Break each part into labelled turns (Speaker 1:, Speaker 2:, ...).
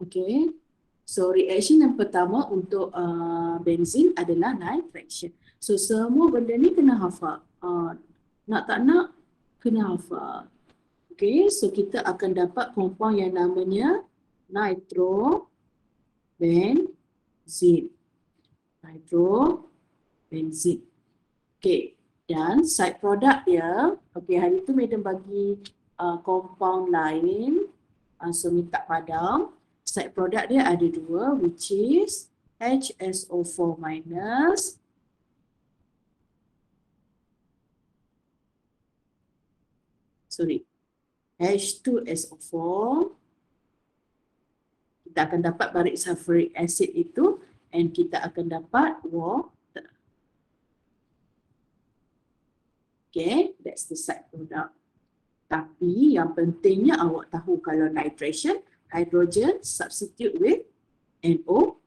Speaker 1: Okay. So reaction yang pertama untuk benzene adalah nitration. So semua benda ni kena hafal. Nak tak nak kena hafal. Okay, so kita akan dapat compound yang namanya nitrobenzene. Nitrobenzene. Okay, dan side product dia, okay, hari tu madam bagi compound lain, so minta padam. Side product dia ada dua, which is HSO4 minus H2SO4. Kita akan dapat barik sulfuric acid itu, and kita akan dapat water. Okay, that's the side product. Tapi yang pentingnya awak tahu kalau nitration, hydrogen substitute with NO2.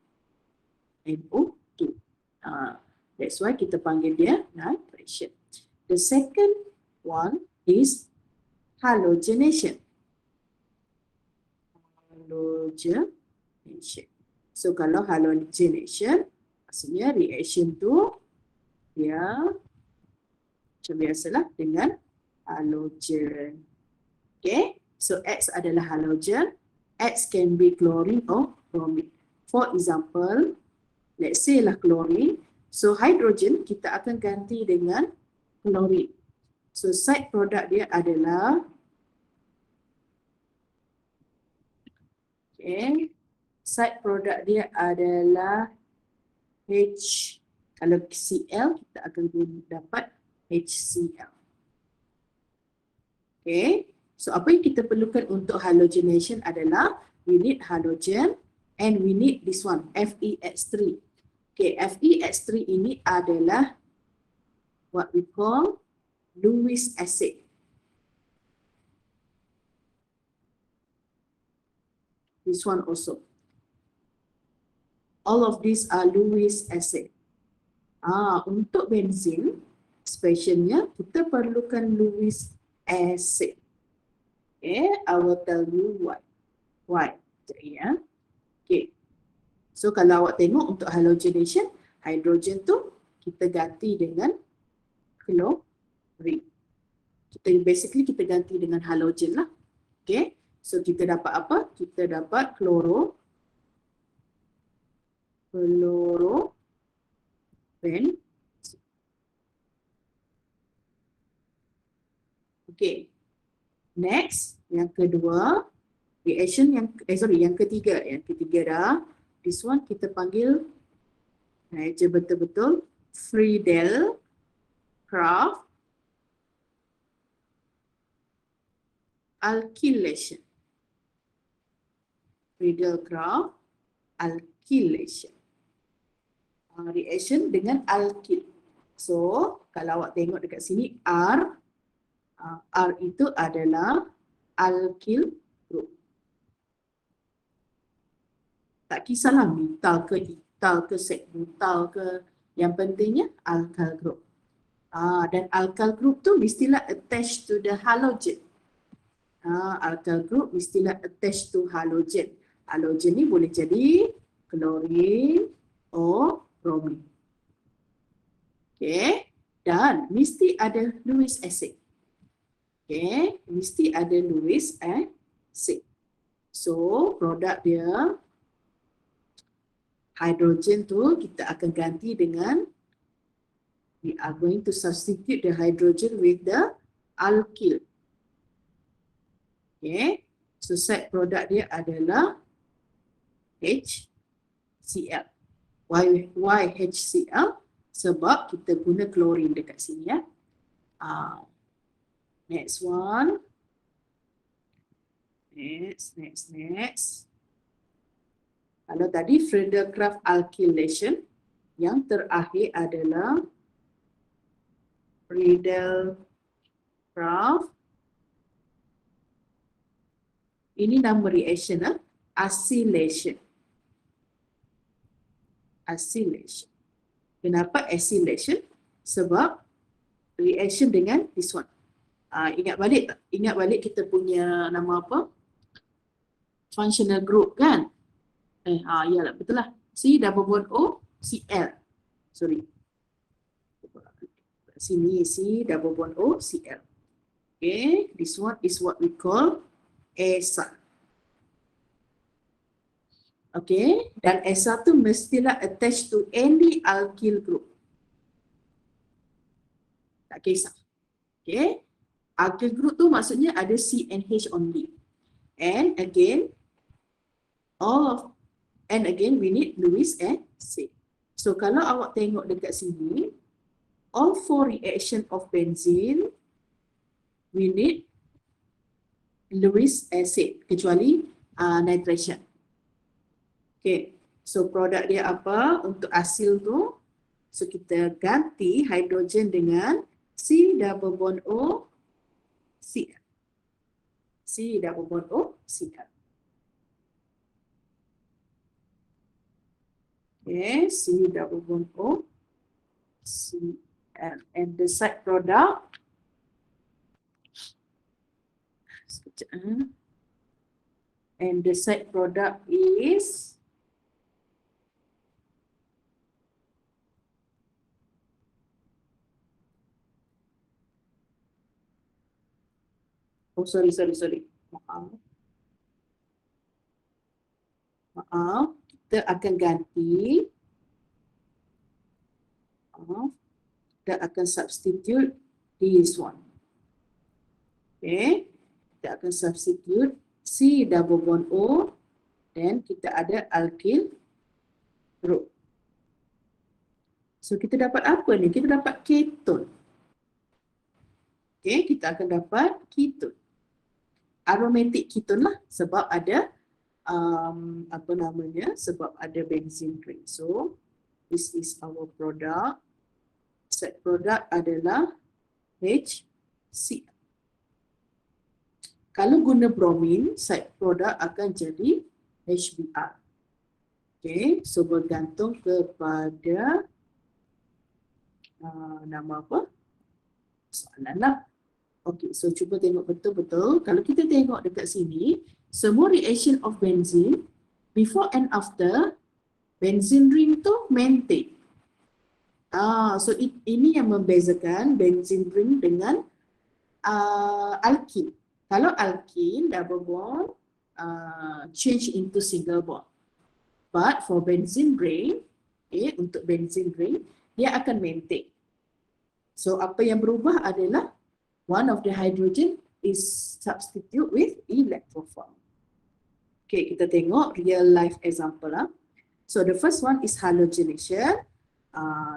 Speaker 1: That's why kita panggil dia nitration. The second one is halogenation. So kalau halogenation, maksudnya reaction tu dia macam biasalah dengan halogen. Okay, so X adalah halogen. X can be chlorine or bromine. For example, let's say lah chlorine. So hydrogen kita akan ganti dengan chlorine. So side product dia adalah, okay, side product dia adalah H. Kalau Cl kita akan dapat HCl. Okay, so apa yang kita perlukan untuk halogenation adalah we need halogen and we need this one, FeX3. Okay, FeX3 ini adalah what we call Lewis acid. This one also. All of these are Lewis acid. Untuk benzene, specialnya kita perlukan Lewis acid. Okay, I will tell you why. Why? Ya. Okay. So kalau awak tengok untuk halogenation, hydrogen tu kita ganti dengan chlorine. Basically kita ganti dengan halogen lah. Okay. So kita dapat apa? Kita dapat chlorobenzene. Okay. Next, yang kedua, reaction yang ketiga. Yang ketiga dah. This one kita panggil je betul-betul Friedel-Crafts alkylation. Friedel-Crafts alkylation. Reaction dengan alkyl. So, kalau awak tengok dekat sini R itu adalah alkyl group. Tak kisahlah metal ke etal ke segbutal ke, yang pentingnya alkyl group. Dan alkyl group tu mestilah attached to the halogen. Alkyl group mestilah attached to halogen. Halogen ni boleh jadi chlorine or bromine. Okay, dan mesti ada Lewis acid. Okay, mesti ada Lewis acid. So, produk dia, hydrogen tu kita akan ganti dengan, we are going to substitute the hydrogen with the alkyl. Okay, so side product dia adalah HCl. Why HCl? Sebab kita guna klorin dekat sini ya. Next one. Next. Kalau tadi Friedel-Crafts alkylation, yang terakhir adalah Friedel-Crafts. Ini nama reaction acylation. Acylation. Kenapa acylation? Sebab reaction dengan this one. Ingat balik tak? Ingat balik kita punya nama apa? Functional group kan? Iyalah, betul lah. C double bond O, Cl. Sorry. Sini C double bond O, Cl. Okay, this one is what we call esa. Okay, dan esa tu mestilah attached to any alkyl group. Tak kisah. Okay, alkyl group tu maksudnya ada C and H only. And again, we need Lewis and C. So kalau awak tengok dekat sini, all four reaction of benzene, we need Lewis acid kecuali nitration. Okay, so produk dia apa untuk asil tu? So kita ganti hidrogen dengan C double bond O, Cl. C double bond O, Cl. Okay, C double bond O, Cl. And the side product, and the side product is sorry. Maaf, kita akan ganti. Kita akan substitute this one. Okay, kita akan substitute C double bond O, dan kita ada alkyl group. So kita dapat apa ni? Kita dapat keton. Okay, kita akan dapat keton. Aromatic keton lah, sebab ada sebab ada benzene ring. So this is our product. Set product adalah HCl. Kalau guna bromin, side product akan jadi HBr. Okay, so bergantung kepada nama apa? Soalan lah. Okay, so cuba tengok betul-betul. Kalau kita tengok dekat sini, semua reaction of benzene, before and after, benzene ring tu maintain. So ini yang membezakan benzene ring dengan alkene. Kalau alkene, double bond, change into single bond. But for benzene ring, untuk benzene ring, dia akan maintain. So apa yang berubah adalah one of the hydrogen is substitute with electroform. Okay, kita tengok real life example lah. So the first one is halogenation,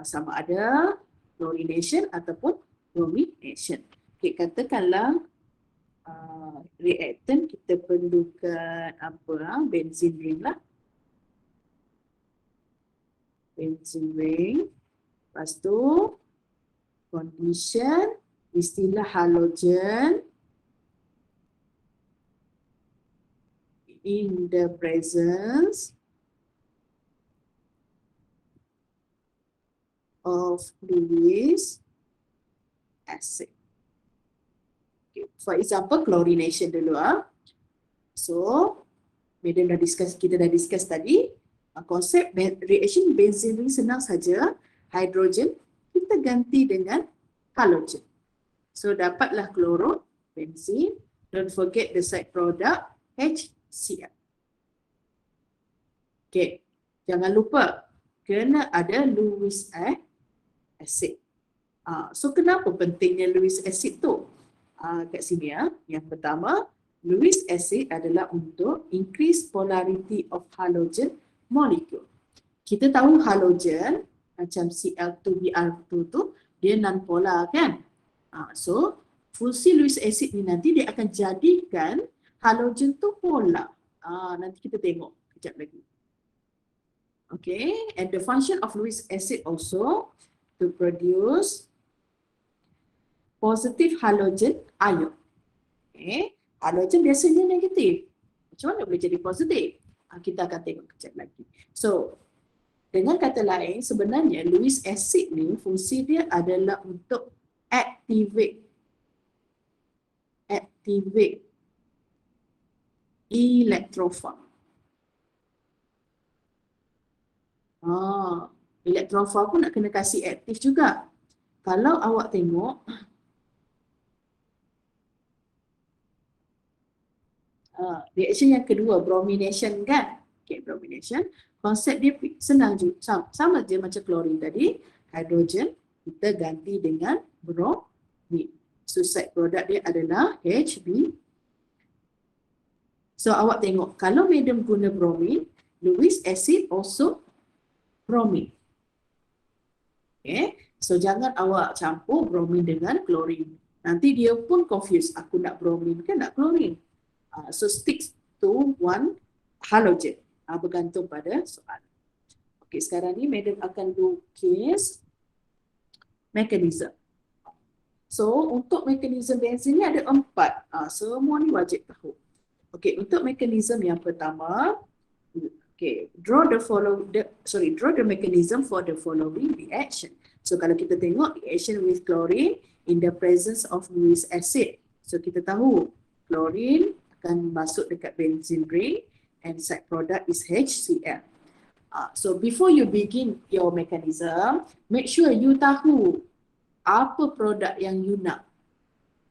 Speaker 1: sama ada chlorination ataupun bromination. Okay, katakanlah reactant kita perlukan benzene ring lah. Benzene ring. Lepas tu condition, istilah halogen in the presence of Lewis acid. Okay. For example, chlorination dulu. So, kita dah discuss tadi, konsep reaction benzene ring senang saja, hydrogen kita ganti dengan halogen. So dapatlah chloro, benzene. Don't forget the side product HCl. Okay, jangan lupa kena ada Lewis acid. So kenapa pentingnya Lewis acid tu? Kat sini yang pertama, Lewis acid adalah untuk increase polarity of halogen molecule. Kita tahu halogen macam Cl2Br2 tu dia non-polar kan? So fungsi Lewis acid ni nanti dia akan jadikan halogen tu polar. Nanti kita tengok kejap lagi. Okay, and the function of Lewis acid also to produce positive halogen ion. Okay, halogen biasanya negatif. Macam mana boleh jadi positif? Kita akan tengok kejap lagi. So dengan kata lain, sebenarnya Lewis acid ni fungsi dia adalah untuk activate electroform. Elektronfile pun nak kena kasih aktif juga. Kalau awak tengok, reaction yang kedua, bromination kan? Okay, bromination. Konsep dia senang juga. Sama je macam klorin tadi. Hidrogen kita ganti dengan bromin. So, side product dia adalah HB. So, awak tengok, kalau medium guna bromin, Lewis acid also bromin. Okay. So, jangan awak campur bromin dengan klorin. Nanti dia pun confused. Aku nak bromin ke nak klorin? So, stick to one halogen. Bergantung pada soalan. Okay, sekarang ni madam akan lukis mekanisme. So, untuk mekanisme benzin ni ada 4. Semua ni wajib tahu. Okay, untuk mekanisme yang pertama, okay, draw the mechanism for the following reaction. So, kalau kita tengok reaction with chlorine in the presence of Lewis acid. So, kita tahu chlorine akan masuk dekat benzene ring and side product is HCl. So, before you begin your mechanism, make sure you tahu apa produk yang you nak.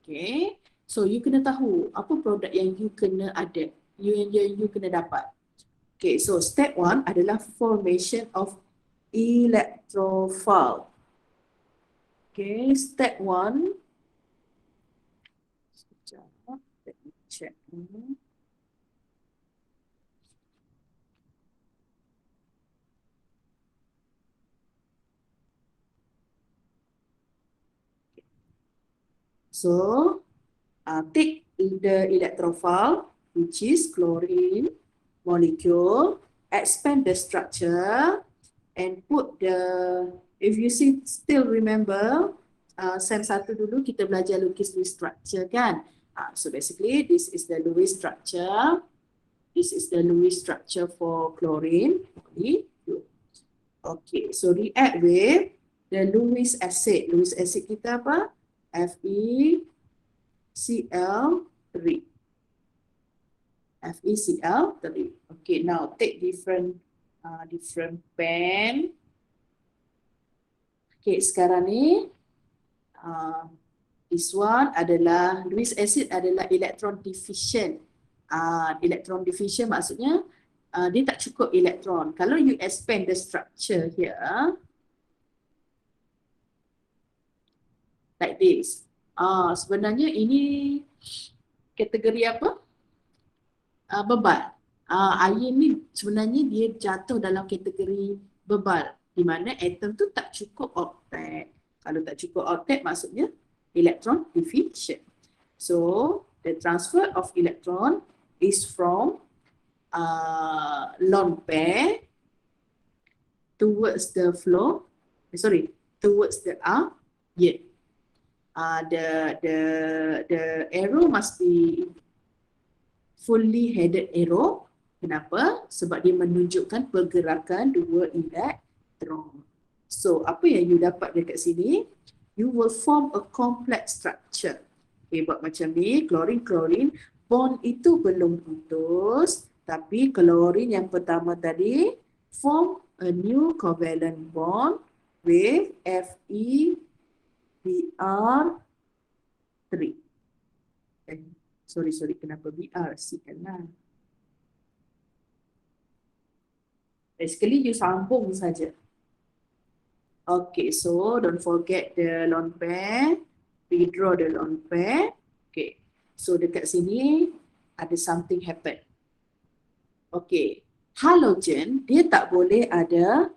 Speaker 1: Okay. So, you kena tahu apa produk yang you kena ada, you kena dapat. Okay, so step 1 adalah formation of electrophile. Okay, step 1. Sekejap, let me check. So, take the electrophile, which is chlorine molecule, expand the structure, and put the, if you still remember, SEM 1 dulu kita belajar lukis Lewis structure kan? So basically, this is the Lewis structure. This is the Lewis structure for chlorine. Okay, so react with the Lewis acid. Lewis acid kita apa? FeCl3. FeCl3. Okay, now take different pen. Okay, sekarang ni this one adalah Lewis acid adalah electron deficient. Electron deficient maksudnya dia tak cukup elektron. Kalau you expand the structure here like this. Sebenarnya ini kategori apa? Bebal. Ion ni sebenarnya dia jatuh dalam kategori bebal, di mana atom tu tak cukup octet. Kalau tak cukup octet maksudnya electron deficient. So the transfer of electron is from lone pair towards the flow. Towards the ion. The arrow must be fully headed arrow. Kenapa? Sebab dia menunjukkan pergerakan dua elektron. So, apa yang you dapat dekat sini? You will form a complex structure. Okay, buat macam ni, chlorine, bond itu belum putus, tapi chlorine yang pertama tadi form a new covalent bond with FeBr3. Sorry, kenapa Br? Cl lah. Basically, you sambung saja. Okay, so don't forget the lone pair. Redraw the lone pair. Okay, so dekat sini ada something happen. Okay, halogen dia tak boleh ada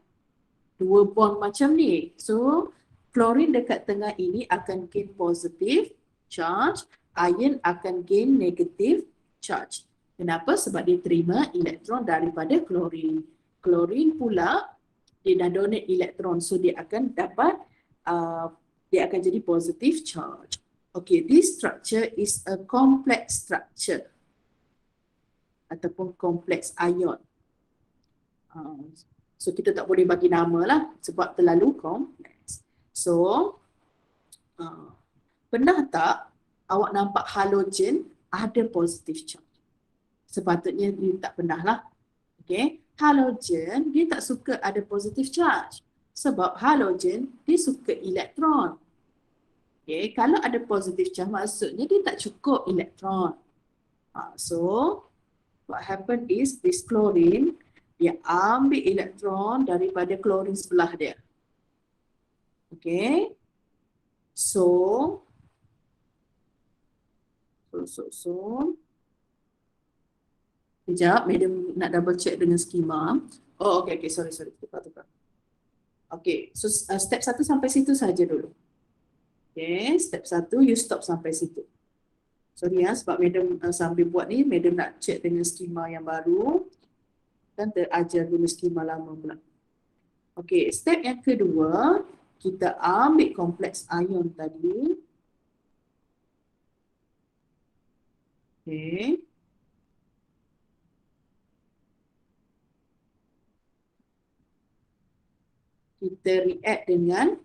Speaker 1: dua bond macam ni. So, chlorine dekat tengah ini akan gain positive charge, ion akan gain negative charge. Kenapa? Sebab dia terima elektron daripada chlorine. Chlorine pula dia dah donate elektron, so dia akan dapat dia akan jadi positive charge. Okay, this structure is a complex structure ataupun complex ion. So kita tak boleh bagi nama lah sebab terlalu kompleks. So pernah tak awak nampak halogen ada positive charge? Sepatutnya you tak pernah lah. Okay, halogen dia tak suka ada positive charge. Sebab halogen dia suka elektron. Okay, kalau ada positive charge maksudnya dia tak cukup elektron. So, what happen is this chlorine, dia ambil elektron daripada klorin sebelah dia. Okay. So, Sekejap, madam nak double check dengan skema. Oh, okay, sorry. Tukar. Okay, so step 1 sampai situ saja dulu. Okay, step 1 you stop sampai situ. Sorry sebab madam sambil buat ni, madam nak check dengan skema yang baru. Dan terajar dulu skema lama pula. Okay, step yang kedua, kita ambil kompleks ion tadi. Okay. Kita react dengan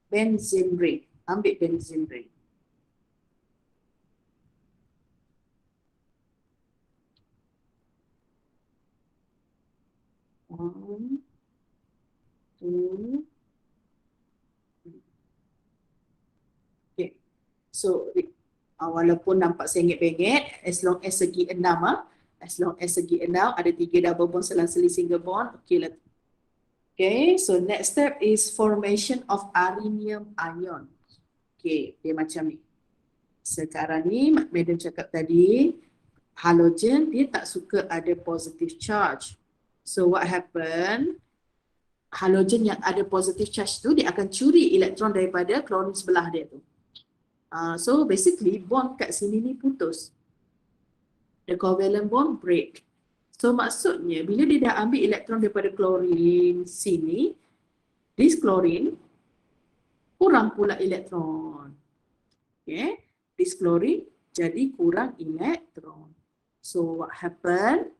Speaker 1: benzene ring. Ambil benzene ring. One, two. Okay. So, walaupun nampak sengit-bengit, as long as segi 6 as long as segi 6 ada 3 double bond selang-seli single bond, okay lah. Okay, so next step is formation of arenium ion. Okay, dia macam ni. Sekarang ni, madam cakap tadi, halogen dia tak suka ada positive charge. So what happen? Halogen yang ada positive charge tu, dia akan curi elektron daripada klorin sebelah dia tu. So basically bond kat sini ni putus. The covalent bond break. So maksudnya bila dia dah ambil elektron daripada klorin sini, this klorin kurang pula elektron. Okay, this klorin jadi kurang elektron. So what happen?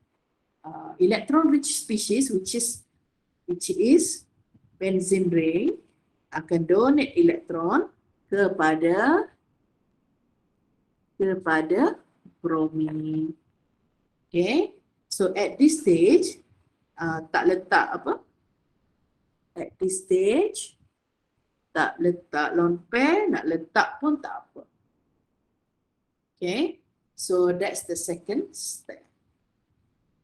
Speaker 1: Electron rich species which is benzene ring akan donate elektron kepada bromine. Okay, so at this stage tak letak apa? At this stage tak letak lone pair, nak letak pun tak apa. Okay, so that's the second step.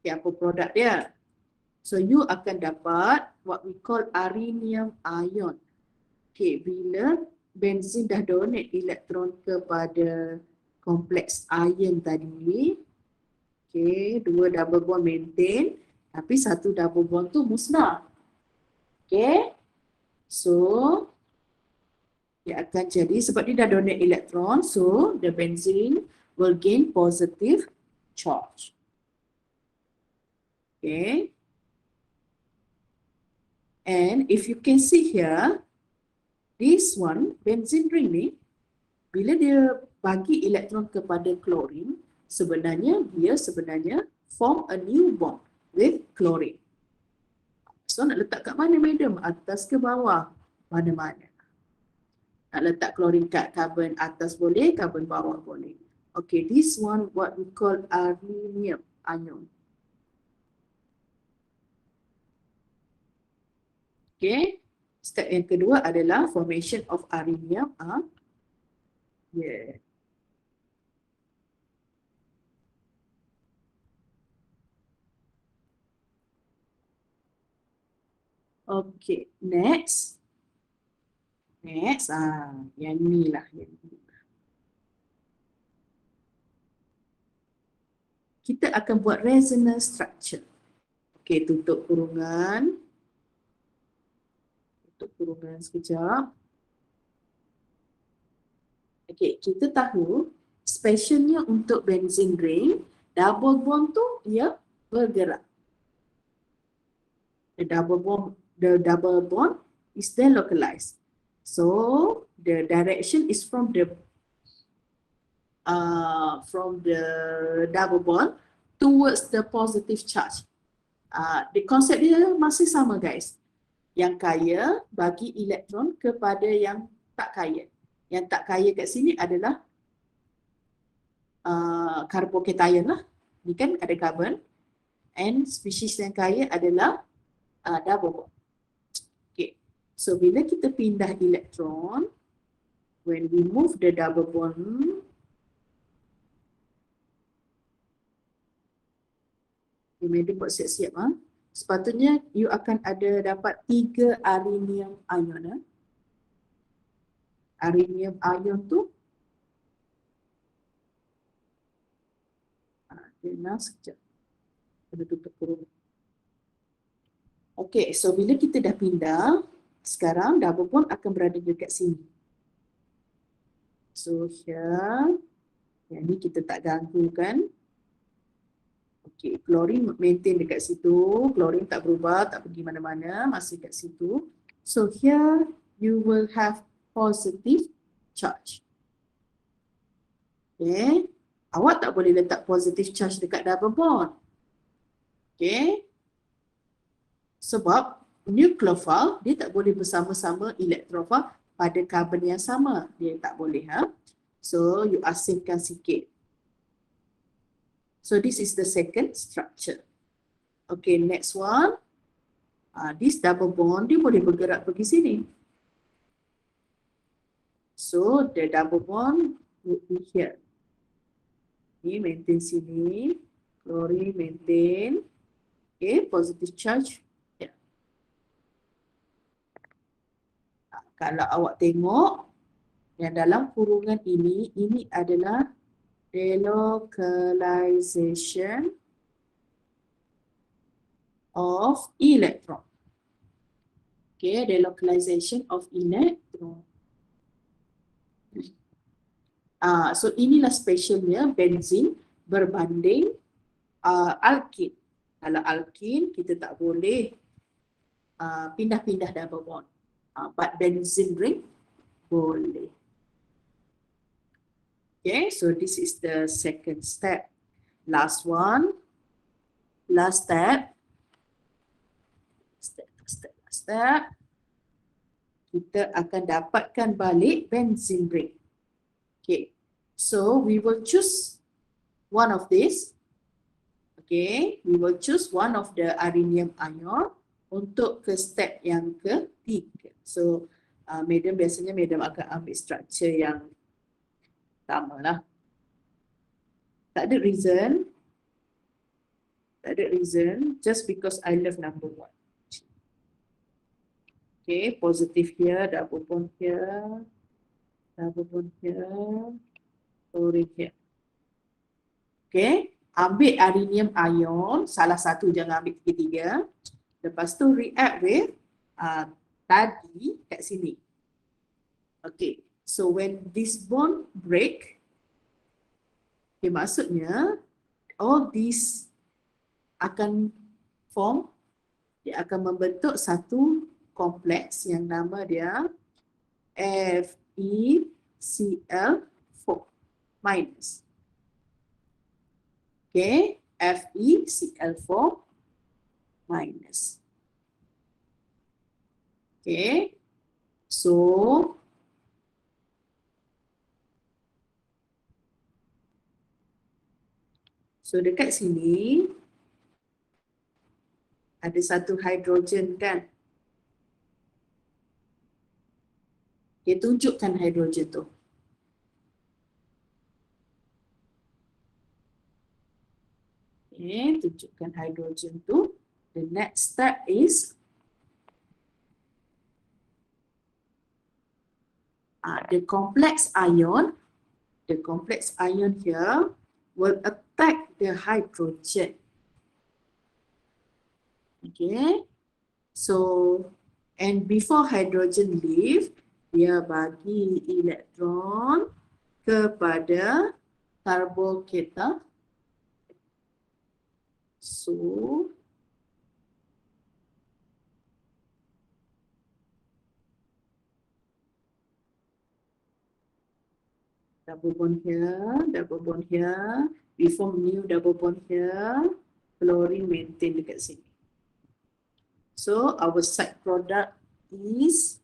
Speaker 1: Okay, apa produk dia? So you akan dapat what we call arenium ion. Okay, bila benzene dah donate elektron kepada kompleks ion tadi, okay, 2 double bond maintain, tapi 1 double bond tu musnah. Okay, so dia akan jadi, sebab dia dah donate elektron, so the benzene will gain positive charge. Okay, and if you can see here, this one, benzene ring ni, bila dia bagi elektron kepada klorin, sebenarnya dia form a new bond with chlorine. So nak letak kat mana madam? Atas ke bawah? Mana-mana. Nak letak klorin kat carbon atas boleh, carbon bawah boleh. Okay, this one what we call arenium ion. Okay, step yang kedua adalah formation of arenium ion. Yeah. Okay, next. Yang ni lah. Kita akan buat resonance structure. Okay, tutup kurungan. Tutup kurungan sekejap. Okay, kita tahu specialnya untuk benzene ring, double bond tu ia bergerak. The double bond is then localized. So the direction is from the double bond towards the positive charge. The konsep dia masih sama guys. Yang kaya bagi elektron kepada yang tak kaya. Yang tak kaya kat sini adalah carbocation lah. Ni kan ada carbon. And spesies yang kaya adalah double bond. Okay. So bila kita pindah elektron, when we move the double bond, madam buat siap-siap. Sepatutnya you akan ada dapat 3 arinium ion. Arinium ion tu sekejap. Kena tutup kurung. Okay, so bila kita dah pindah, sekarang double bond akan berada dekat sini. So here, yang ni kita tak ganggu kan. Okay, klorin maintain dekat situ, klorin tak berubah, tak pergi mana-mana, masih kat situ. So here you will have positive charge. Okay, awak tak boleh letak positive charge dekat double bond. Okay, sebab nucleophile dia tak boleh bersama-sama elektrophile pada carbon yang sama. Dia tak boleh. So you asingkan sikit. So this is the second structure. Okay, next one. This double bond dia boleh bergerak pergi sini. So the double bond would be here. Ni maintain sini. Chlorine maintain. Okay, positive charge. Yeah. Kalau awak tengok yang dalam kurungan ini adalah delocalization of electron. Okay, delocalization of electron. So inilah specialnya benzene berbanding alkin. Kalau alkin kita tak boleh pindah-pindah double bond. But benzene ring boleh. Okay, so this is the second step. Last one. Last step. Step. Kita akan dapatkan balik benzene ring. Okay, so we will choose one of these. Okay, we will choose one of the arinium ion untuk ke step yang ketiga. So, madam biasanya madam akan ambil structure yang sama lah. Tak ada reason. Tak ada reason. Just because I love number 1. Okay, positive here, double bond here, double bond here, chlorine here. Okay, ambil arinium ion, salah satu, jangan ambil tiga-tiga. Lepas tu react with tadi kat sini. Okay, so when this bond break, okay, maksudnya all these akan form, dia akan membentuk satu kompleks yang nama dia FeCl4 minus. Okay, FeCl4 minus. Okay, so dekat sini ada satu hidrogen kan. Dia tunjukkan hidrogen tu. Okay, tunjukkan hidrogen tu. The next step is the complex ion here will attack the hydrogen. Okay, so and before hydrogen leave, dia bagi elektron kepada carbocation. So double bond here, we form new double bond here, chlorine maintain dekat sini. So our side product is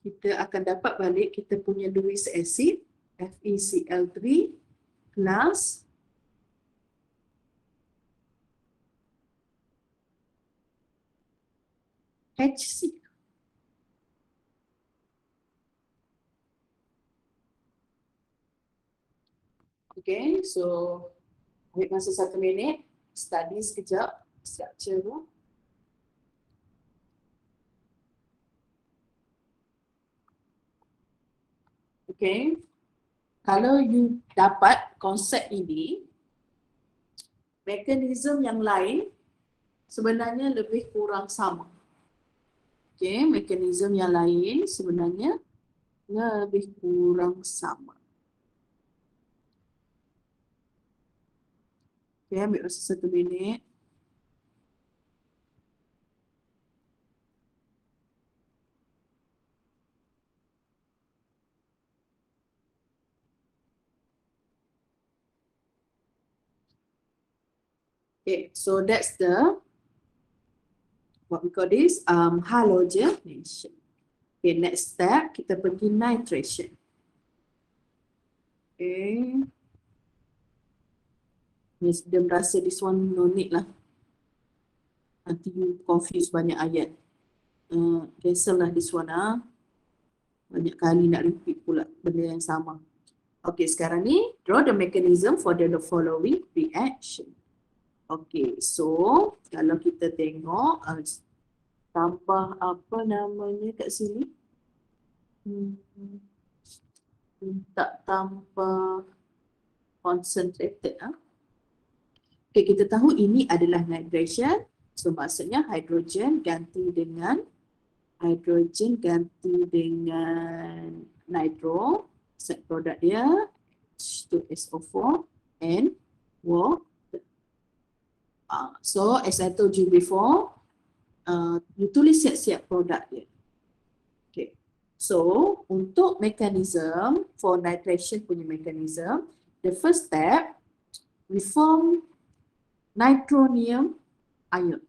Speaker 1: kita kita akan dapat balik kita punya Lewis acid FeCl3 plus HC. Okay, so ambil masa 1 minit, study sekejap structure tu. Okay, kalau you dapat konsep ini, mekanisme yang lain sebenarnya lebih kurang sama. Okay, mekanisme yang lain sebenarnya lebih kurang sama. Okay, ambil masa 1 minit. Okay, so that's the what we call this halogenation. Okay, next step kita pergi nitration. Okay, dia merasa this one no need lah. Nanti you confuse banyak ayat. Cancel lah this one ah. Banyak kali nak repeat pula benda yang sama. Okay, sekarang ni draw the mechanism for the following reaction. Okay, so kalau kita tengok tambah apa namanya kat sini? Tak tambah concentrated. Okay, kita tahu ini adalah nitration. So maksudnya hidrogen ganti dengan nitro. Set produk dia H2SO4 and water. So as I told you before, you tulis siap-siap produk dia. Okay. So untuk mekanisme for nitration punya mekanisme, the first step we form nitronium ion.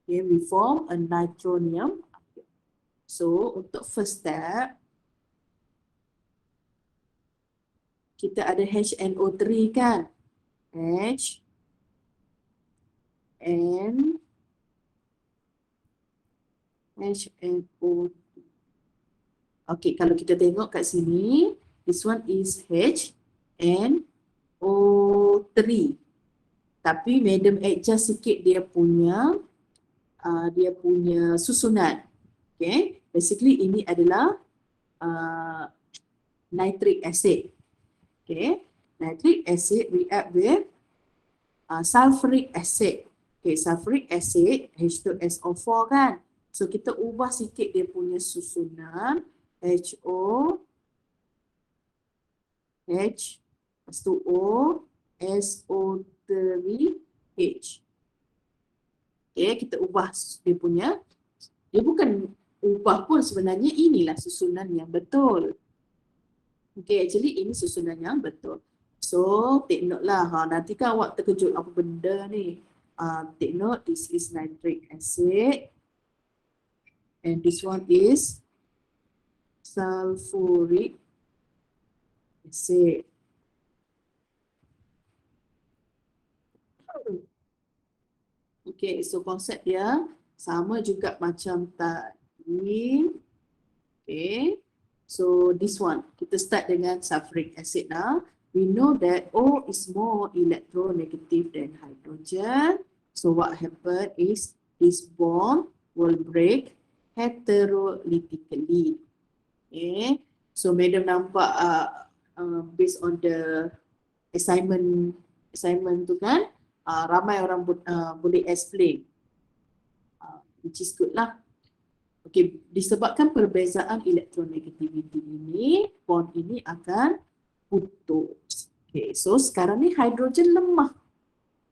Speaker 1: Okay, we form a nitronium ion. So untuk first step kita ada HNO3 kan? HNO3. Okay, kalau kita tengok kat sini, this one is HNO3. Tapi madam adjust sikit dia punya susunan. Okay, basically ini adalah nitric acid. Okay, nitric acid react with sulfuric acid. Okay, sulfuric acid H2SO4 kan. So kita ubah sikit dia punya susunan HO H lepas tu O SO3H. Okay, kita ubah dia punya. Dia bukan ubah pun sebenarnya inilah susunan yang betul. Okay, actually ini susunan yang betul. So take note lah, nanti kan awak terkejut apa benda ni. Take note, this is nitric acid and this one is sulfuric acid. Okay, so konsep dia sama juga macam tadi. Okay, so this one, kita start dengan sulfuric acid lah. We know that O is more electronegative than hydrogen. So what happened is this bond will break heterolytically. Okay, so madam nampak based on the assignment tu kan, ramai orang boleh explain, which is good lah. Okay, disebabkan perbezaan elektronegativity ini, bond ini akan putus. Okay, so sekarang ni hidrogen lemah.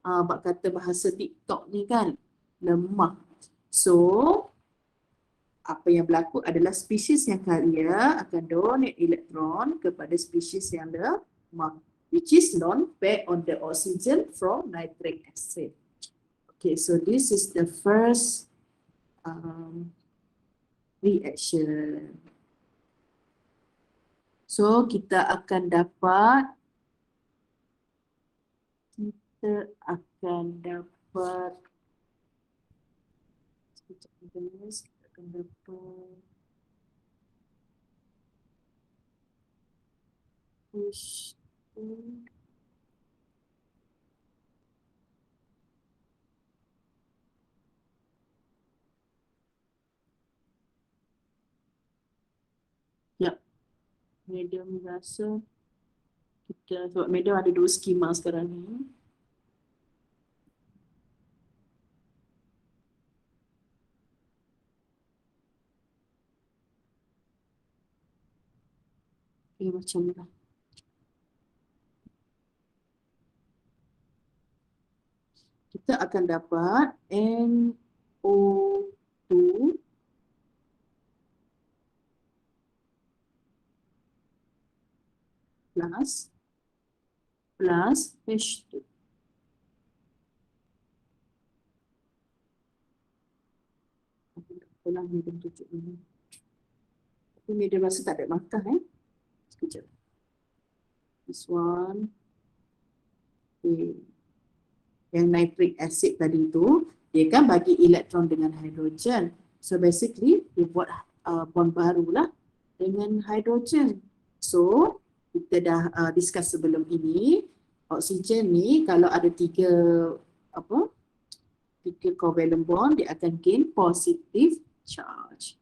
Speaker 1: Bak kata bahasa TikTok ni kan, lemah. So, apa yang berlaku adalah spesies yang kaya akan donate elektron kepada spesies yang lemah, which is non-pair on the oxygen from nitric acid. Okay, so this is the first reaction. So kita akan dapat sekejap guys, kita akan dapat push ya, medium rasa kita, sebab medium ada 2 skema sekarang ni. Okay, macam ni lah. Kita akan dapat NO2 plus H2. Itulah medium tunjuk ini. Tapi medium rasa tak ada markah Sekejap. This one. Okay. Yang nitric acid tadi tu, dia kan bagi elektron dengan hidrogen. So basically, dia buat bond baru lah dengan hidrogen. So, kita dah discuss sebelum ini, oksigen ni kalau ada tiga covalent bond, dia akan gain positive charge.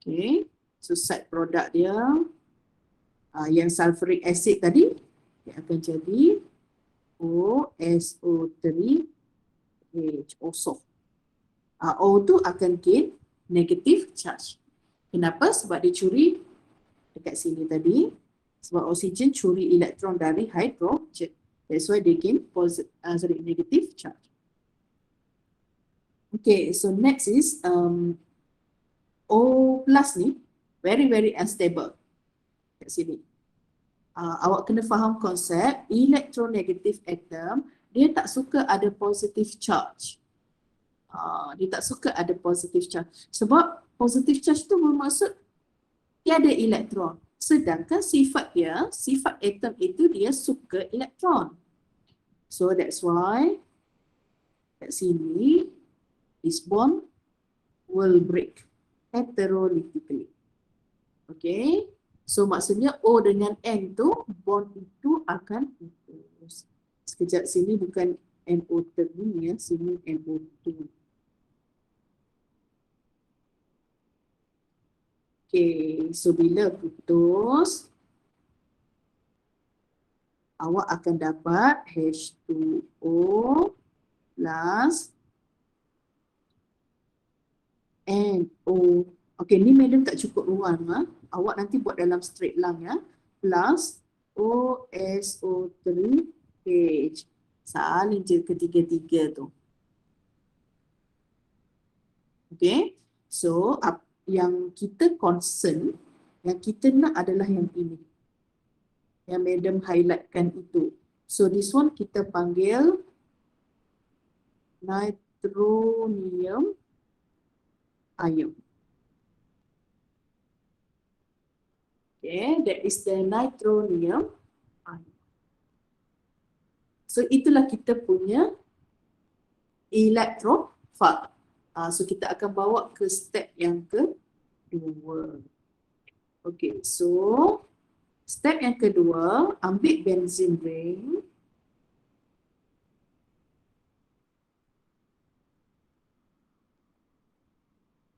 Speaker 1: Okay, so side product dia, yang sulfuric acid tadi, dia akan jadi OSO3H, OSO. O tu akan gain negative charge. Kenapa? Sebab dia curi dekat sini tadi. Sebab oksigen curi elektron dari hidrogen. That's why they gain negative charge. Okay, so next is O plus ni very unstable. Kat sini. Awak kena faham konsep electronegative atom, dia tak suka ada positive charge. Dia tak suka ada positive charge. Sebab positive charge tu bermaksud tiada elektron. Sedangkan sifat atom itu dia suka elektron. So that's why kat sini this bond will break heterolytically. Okay. So maksudnya O dengan N tu, bond itu akan putus. Sekejap, sini bukan NO3 ya, sini NO2. Okay, so bila putus, awak akan dapat H2O plus NO. Okay, ni medium tak cukup ruang awak nanti buat dalam straight line ya. Plus OSO3H. Saling je ketiga-tiga tu. Okay. So, yang kita concern, yang kita nak adalah yang ini. Yang madam highlightkan itu. So, this one kita panggil nitronium ion. Okay, that is the nitronium ion. So itulah kita punya electrophile. So kita akan bawa ke step yang kedua. Okay, so step yang kedua, ambil benzene ring.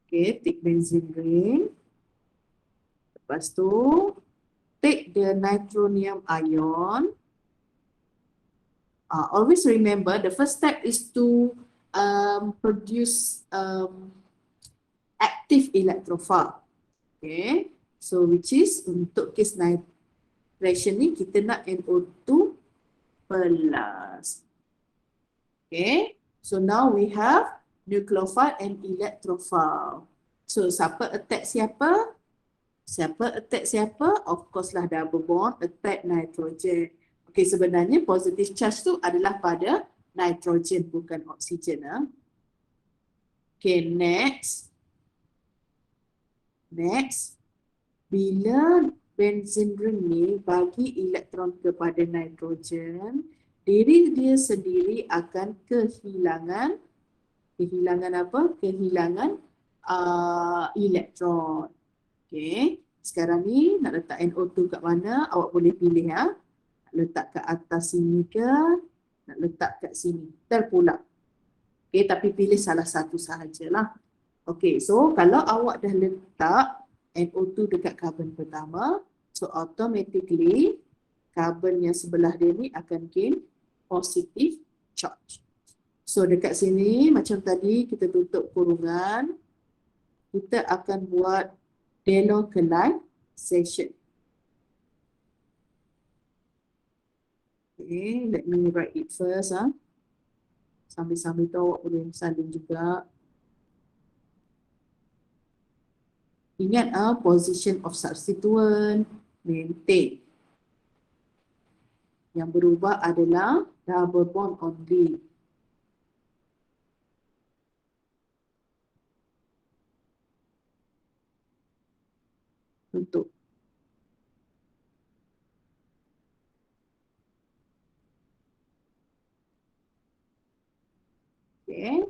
Speaker 1: Okay, take benzene ring. Lepas tu, take the nitronium ion. Always remember, the first step is to produce active electrophile. Okay, so which is untuk case nitration ni kita nak NO2 plus. Okay, so now we have nucleophile and electrophile. So siapa attack siapa? Siapa attack siapa? Of course lah double bond attack nitrogen. Okay, sebenarnya positive charge tu adalah pada nitrogen bukan oksigen. Okay, next. Bila benzene ring ni bagi elektron kepada nitrogen, diri dia sendiri akan kehilangan apa? Kehilangan elektron. Okey. Sekarang ni nak letak NO2 kat mana? Awak boleh pilih ya. Nak letak kat atas sini ke? Nak letak kat sini? Terpulang. Okey, tapi pilih salah satu sahajalah. Okey, so kalau awak dah letak NO2 dekat karbon pertama, so automatically karbon yang sebelah dia ni akan gain positive charge. So dekat sini macam tadi kita tutup kurungan, kita akan buat delocalization. Okay, let me write it first. Sambil-sambil tu awak boleh salin juga. Ingat position of substituent, maintain. Yang berubah adalah double bond only. Untuk okay,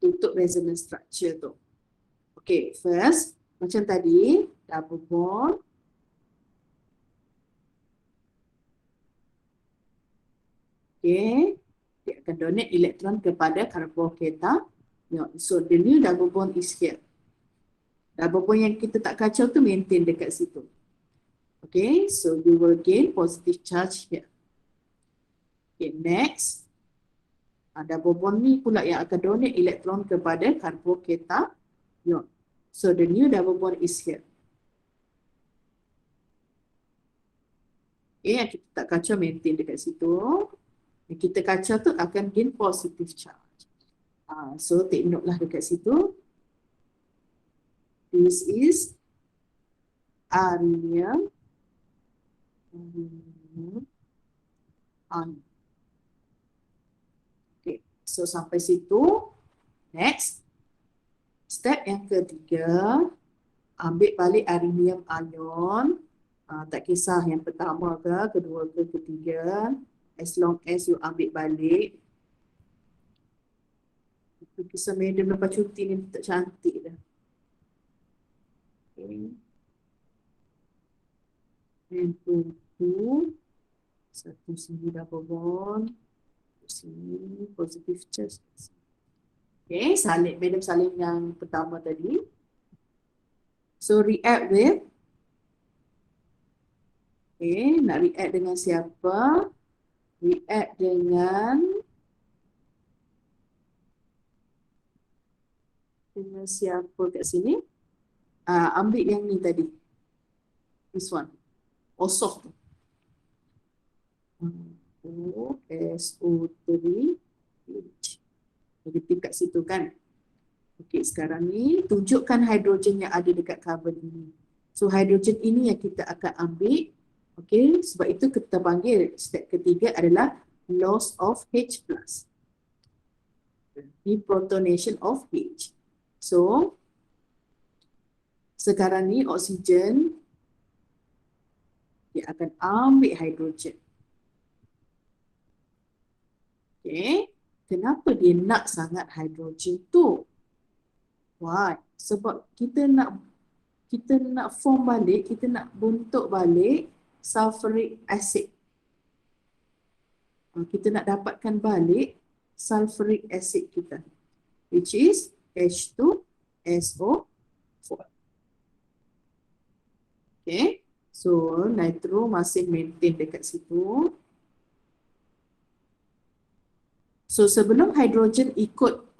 Speaker 1: tutup resonance structure tu. Okay, first macam tadi double bond. Okay, dia akan donate elektron kepada carbocation. So the new double bond is here. Double bond yang kita tak kacau tu maintain dekat situ. Okay, so you will gain positive charge here. Okay, next. Double bond ni pula yang akan donate elektron kepada carbocation. So the new double bond is here. Okay, yang kita tak kacau maintain dekat situ. Yang kita kacau tu akan gain positive charge. So take note lah dekat situ. This is arenium. Okay, so sampai situ. Next, step yang ketiga, ambil balik arenium ion. Tak kisah yang pertama ke, kedua ke, ketiga. As long as you ambil balik. Kisah madam lepas cuti ni tak cantik dah. Okay. And two. Satu sini double bond. Sini positive charge. Okay, salin. Madam salin yang pertama tadi. So react with. Okay, nak react dengan siapa? React dengan siapa kat sini? Ambil yang ni tadi. This one. OSOF tu. SO3 negatif kat situ kan. Okey, sekarang ni tunjukkan hidrogen yang ada dekat karbon ini. So hidrogen ini yang kita akan ambil. Okey, sebab itu kita panggil step ketiga adalah loss of H+. Deprotonation of H. So sekarang ni oksigen dia akan ambil hidrogen. Okay. Kenapa dia nak sangat hidrogen tu? Why? Sebab kita nak form balik, kita nak bentuk balik sulfuric acid. Kita nak dapatkan balik sulfuric acid kita, which is H2SO4. Okay. So nitro masih maintain dekat situ. So sebelum hidrogen ikut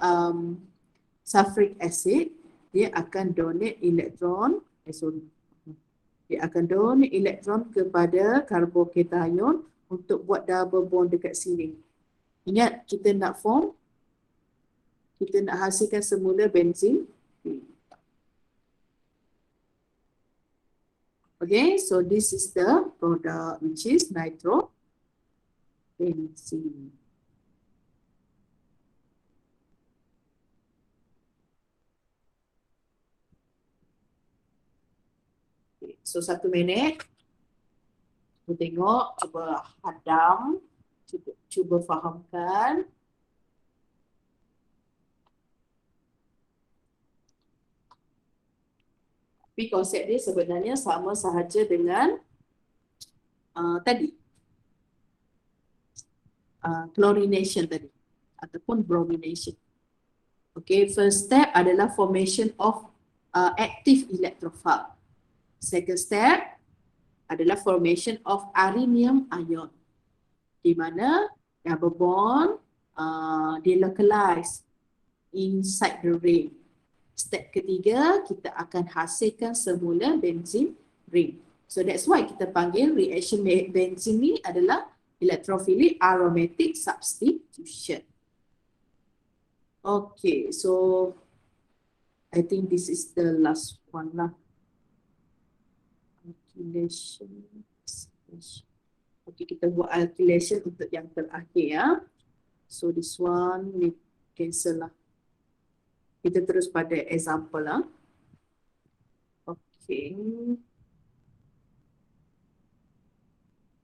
Speaker 1: sulfuric acid, dia akan donate elektron, dia akan donate elektron kepada carbocation untuk buat double bond dekat sini. Ingat, kita nak form, kita nak hasilkan semula benzene. Okay, so this is the product which is nitro benzene. So 1 minit. Kita tengok, cuba hadam, cuba fahamkan. Tapi konsep dia sebenarnya sama sahaja dengan tadi. Chlorination tadi. Ataupun bromination. Okay, first step adalah formation of active electrophile. Second step adalah formation of arenium ion. Di mana double bond delocalize inside the ring. Step ketiga, kita akan hasilkan semula benzene ring. So that's why kita panggil reaction benzene ni adalah electrophilic aromatic substitution. Okay, so I think this is the last one lah. Alkylation. Okay, kita buat alkylation untuk yang terakhir ya. So this one we cancel lah. Kita terus pada example lah. Okay.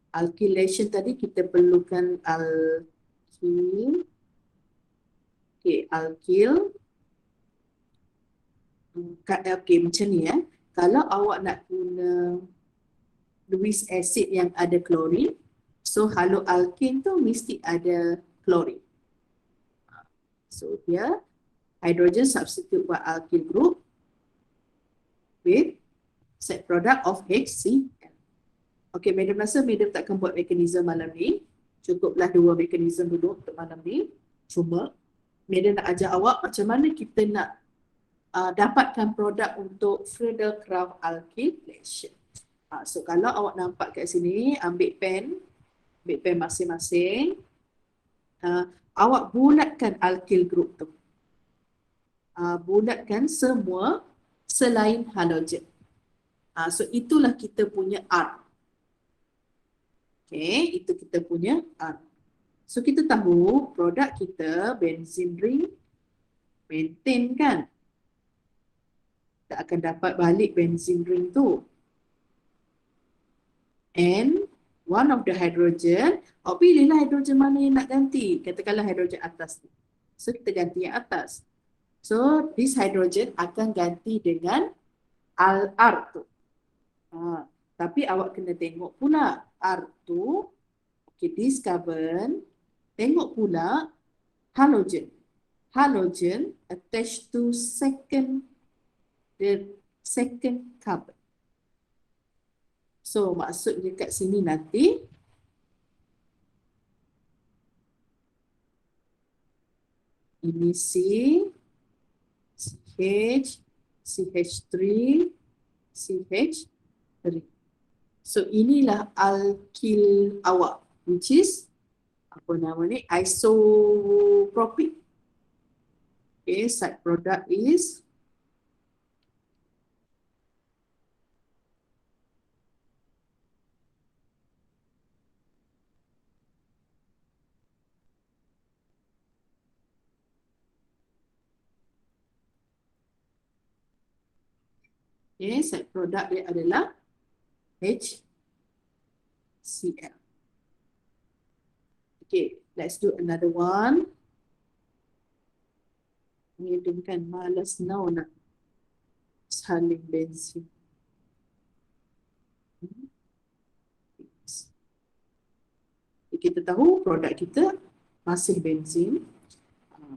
Speaker 1: Alkylation tadi kita perlukan alkyl. Okay, alkyl. Okay, macam ni ya. Kalau awak nak guna Lewis acid yang ada klorin, so haloalkane tu mesti ada klorin. So dia hydrogen substitute buat alkyl group with set product of HCl. Okay, madam rasa madam takkan buat mekanisme malam ni. Cukuplah 2 mekanisme dulu untuk malam ni. Cuma madam nak ajar awak macam mana kita nak dapatkan produk untuk Friedel-Crafts alkylation. So kalau awak nampak kat sini, ambil pen masing-masing. Awak bulatkan alkyl group tu. Bulatkan semua selain halogen. So itulah kita punya R. Okay, itu kita punya R. So kita tahu produk kita benzene ring maintain kan. Kita akan dapat balik benzene ring tu. And one of the hydrogen, awak pilihlah hydrogen mana yang nak ganti. Katakanlah hydrogen atas ni. So kita ganti yang atas. So this hydrogen akan ganti dengan R tu. Tapi awak kena tengok pula R tu, okay, this carbon, tengok pula halogen. Halogen attached to the second carbon. So maksudnya kat sini nanti ini C, CH, CH3, CH3. So inilah alkyl awak, which is apa nama ni, isopropyl. Okay, side product is side product dia adalah HCl. Okay, let's do another one. Ni kan malas now nak saling benzene. Kita tahu produk kita masih benzene.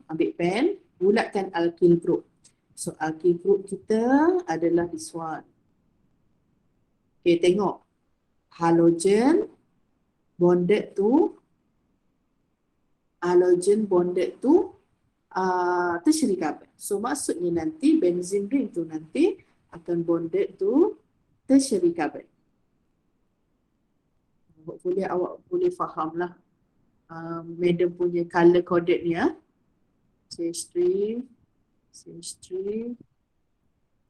Speaker 1: Ambil pen, bulatkan alkyl group. So alkyl group kita adalah this one. Okay, tengok. Halogen bonded to tertiary carbon. So maksudnya nanti benzene ring tu nanti akan bonded to tertiary carbon. Hopefully awak boleh faham lah. Madam punya color coded ni ya. CH3, CH3,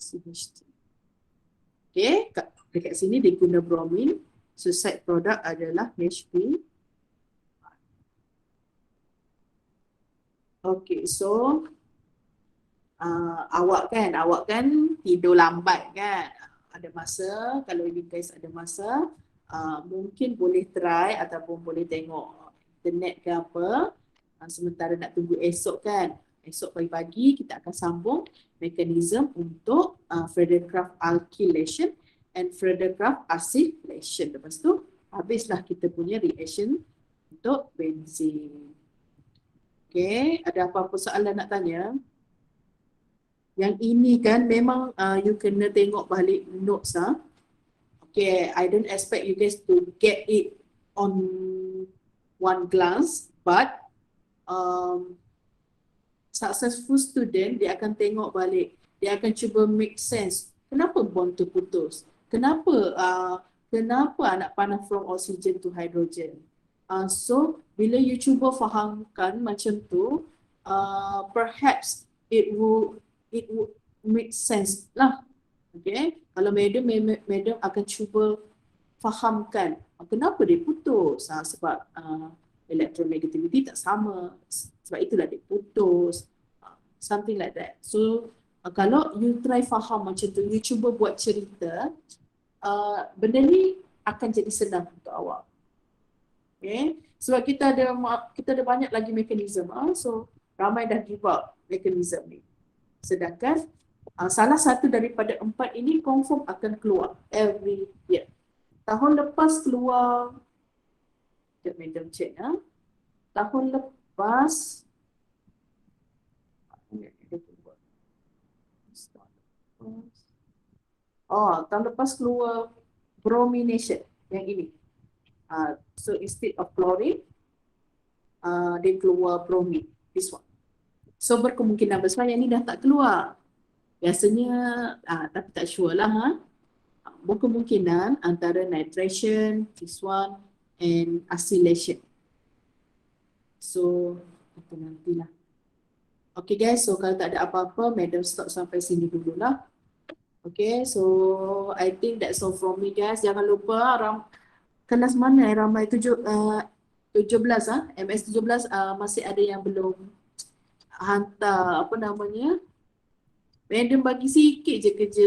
Speaker 1: CH3. Okay, dekat sini dia guna bromine. So side product adalah HP. Okay, so awak kan tidur lambat kan. Ada masa, kalau you guys ada masa, mungkin boleh try ataupun boleh tengok internet ke apa, sementara nak tunggu esok kan. Esok pagi-pagi kita akan sambung mekanisme untuk Friedel-Crafts alkylation and Friedel-Crafts acylation. Lepas tu habislah kita punya reaction untuk benzin. Okay, ada apa-apa soalan nak tanya? Yang ini kan memang you kena tengok balik notes . Okay, I don't expect you guys to get it on one glance, but successful student dia akan tengok balik, dia akan cuba make sense. Kenapa bond tu putus? Kenapa anak panah from oxygen to hydrogen? So bila you cuba fahamkan macam tu, perhaps it would make sense lah. Okay, kalau madam akan cuba fahamkan kenapa dia putus, sebab electronegativity tak sama, sebab itulah dia putus, something like that. So kalau you try faham macam tu, you cuba buat cerita, benda ni akan jadi senang untuk awak. Okay, sebab kita ada banyak lagi mekanisme, so ramai dah give up mekanisme ni. Sedangkan salah satu daripada 4 ini confirm akan keluar every year. Tahun lepas keluar, madam check tahun lepas tahun lepas keluar bromination yang ini. So instead of chlorine, dia keluar bromine, this one. So berkemungkinan besar yang ni dah tak keluar. Biasanya, tapi tak sure lah. Berkemungkinan antara nitration, this one, and acylation. So, itu nantilah. Okay guys, so kalau tak ada apa-apa, madam stop sampai sini dululah. Okay, so I think that's all from me guys. Jangan lupa, kelas mana ramai 17 MS 17 masih ada yang belum hantar, apa namanya, madam bagi sikit je kerja